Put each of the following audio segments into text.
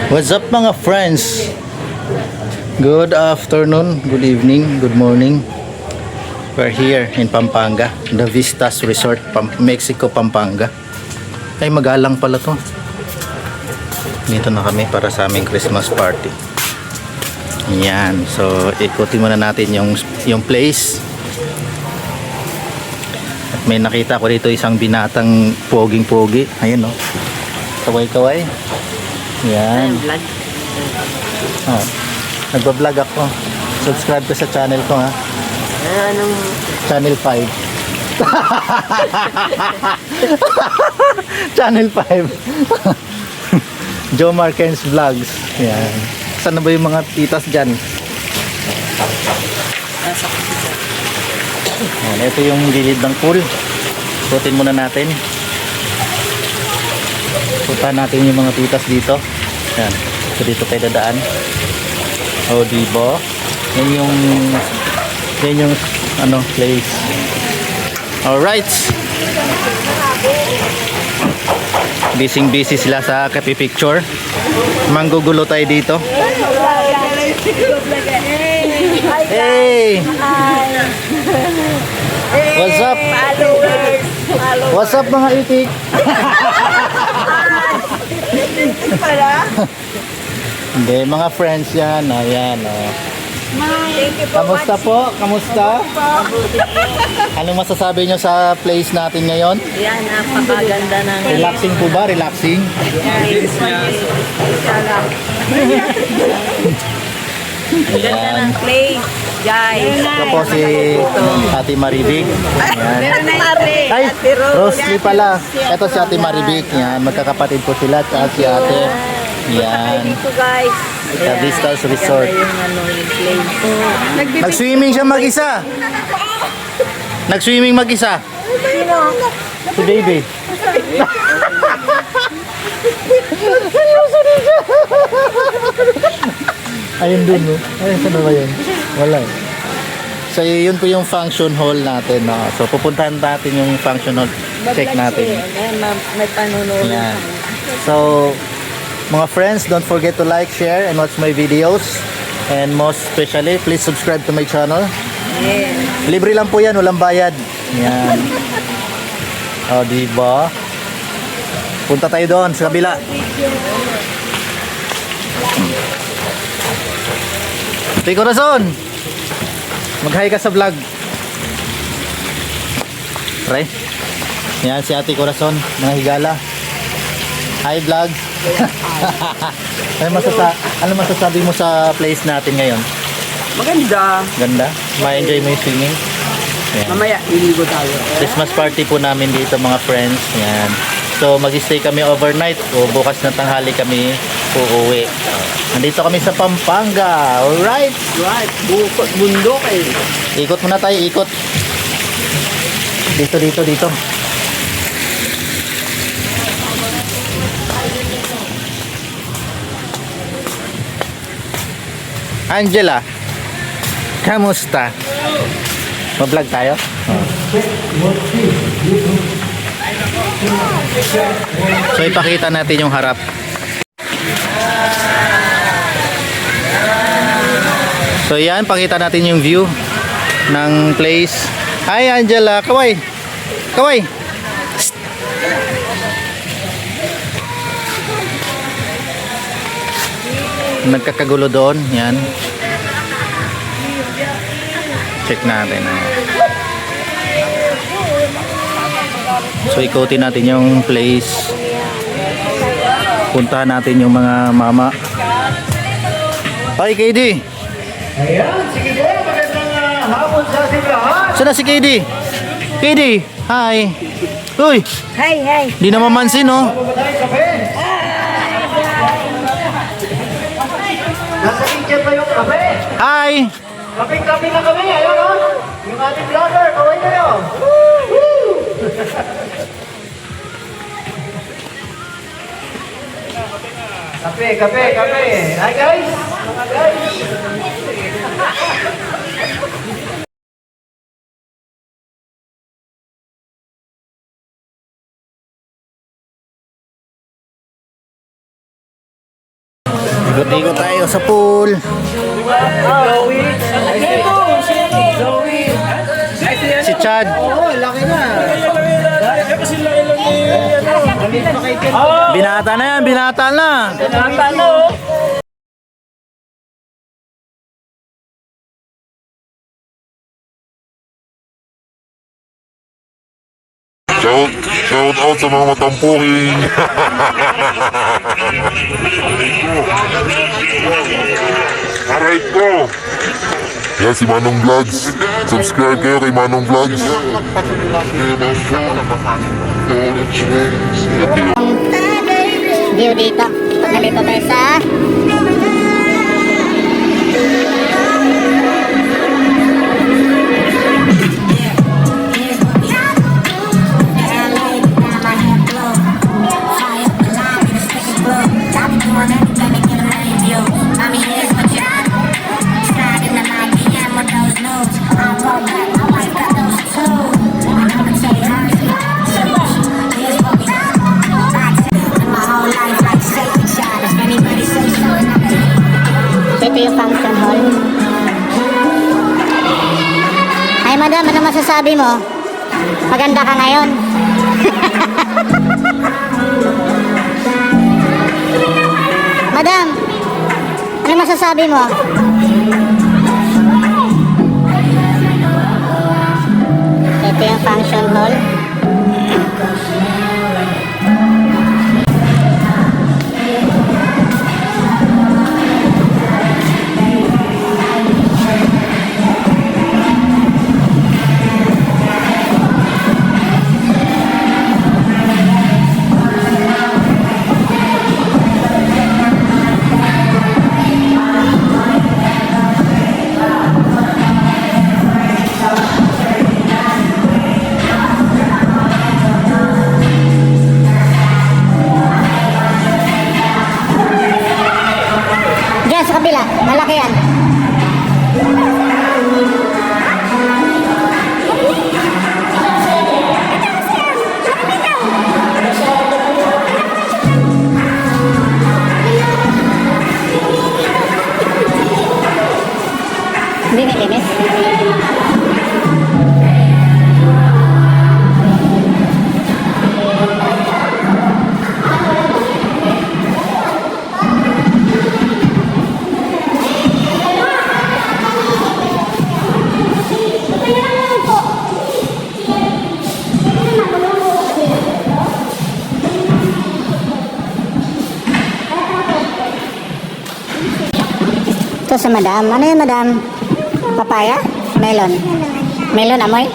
What's up mga friends? Good afternoon, good evening, good morning. We're here in Pampanga, the Vistas Resort, Mexico, Pampanga. Ay magalang pala to. Dito na kami para sa aming Christmas party. Yan, so ikutin muna natin yung place. At may nakita ko dito isang binatang poging-pogi. Ayun, no? Kaway-kaway. Yan. Vlog. Oh, nagba-vlog ako. Subscribe ka sa channel ko, ha. Anong Channel 5. Channel 5. Joe Marquez Vlogs. Yan. Saan na ba yung mga titas dyan? nasa Yan, ito yung gilid ng pool. Putin muna natin. Punta natin yung mga titas dito. Yan. So dito tayo dadaan. O, diba? Yan yung ano, place. Alright. Busy sila sa kapi-picture. Manggugulo tayo dito. Hey! What's up? What's up mga itik? Hindi, mga friends yan. Ayan, oh. Kamusta po? Kamusta? Anong masasabi nyo sa place natin ngayon? Yan, napakaganda ng Relaxing po ba? Relaxing? Ang ganda ng place, guys. Ito po si Ate Maribig. Ayan. Ay, Ate Rosely pala. Ito si Ate Maribig. Yan, magkakapatid po sila. At si Ate. Yan. Dito, guys. Sa Vistas Resort. Yung ano, yung place. Nag-swimming siya mag-isa. Nag-swimming mag-isa. Si baby. Ayun dun, no? Ayun, saan na ba yun? Wala eh. So, yun po yung function hall natin, no? So, pupuntahan natin yung function hall. Check natin. May panununan. Yan. So, mga friends, don't forget to like, share, and watch my videos. And most especially, please subscribe to my channel. Yes. Libre lang po yan, walang bayad. Yan. O, diba? Punta tayo doon sa kabila. Hey, Corazon! Mag-hi ka sa vlog. Try. Yan si Ate Corazon, mga higala. Hi vlog. Ano masasabi mo sa place natin ngayon? Maganda. Ganda? Ma-enjoy mo yung swimming? Yan. Mamaya, iligo tayo. Christmas party po namin dito mga friends. Yan. So mag-stay kami overnight o bukas na tanghali kami uuwi. Nandito kami sa Pampanga. Alright. Right, bukod, bundok eh. Ikot muna tayo, ikot. Dito. Angela, kamusta? Ma-vlog tayo? So ipakita natin yung harap. So yan, pakita natin yung view ng place. Hi Angela, kaway. Kaway. Psst. Nagkakagulo doon, yan. Check natin. So ikutin natin yung place. Puntahan natin yung mga mama. Hi KD. Ayan, sige po, magandang hapon sa ating lahat. Saan na si KD? KD, hi. Uy, Hi. di na mamansin, no? Mamatay kape. Nasa kitchen pa yung kape. Hi. Kaping-kape na kami, ayun o. Yung ating vlogger, kaway kayo. Woo! Kape. Hi guys, mga guys. Ikot-ikot tayo sa pool. Si Chad. Binata na yan, binata na. Shout out sa mga matampuhin. Aray ko. Yan si Manong Vlogs. Subscribe kayo kay Manong Vlogs. View dito. Pag nandito tayo sa ito yung function hall. Ay madam, ano masasabi mo? Maganda ka ngayon. Madam, ano masasabi mo? Ito yung function hall. Diyan sa kabila, malaki yan. Hindi nilinis. Ito sa madam. Ano yun madam? Papaya? Melon? Melon amoy? I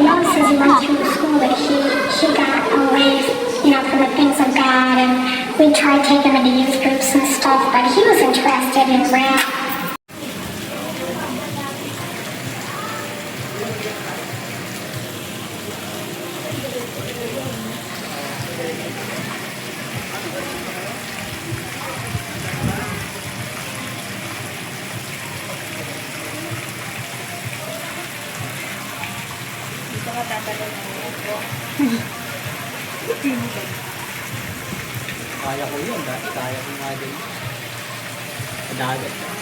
know since he went through school that she got away, from the things of God, and we tried taking him into youth groups and stuff, but he was interested in rap. Kaya ko yun, dati kaya ko nga din. Sa dagat.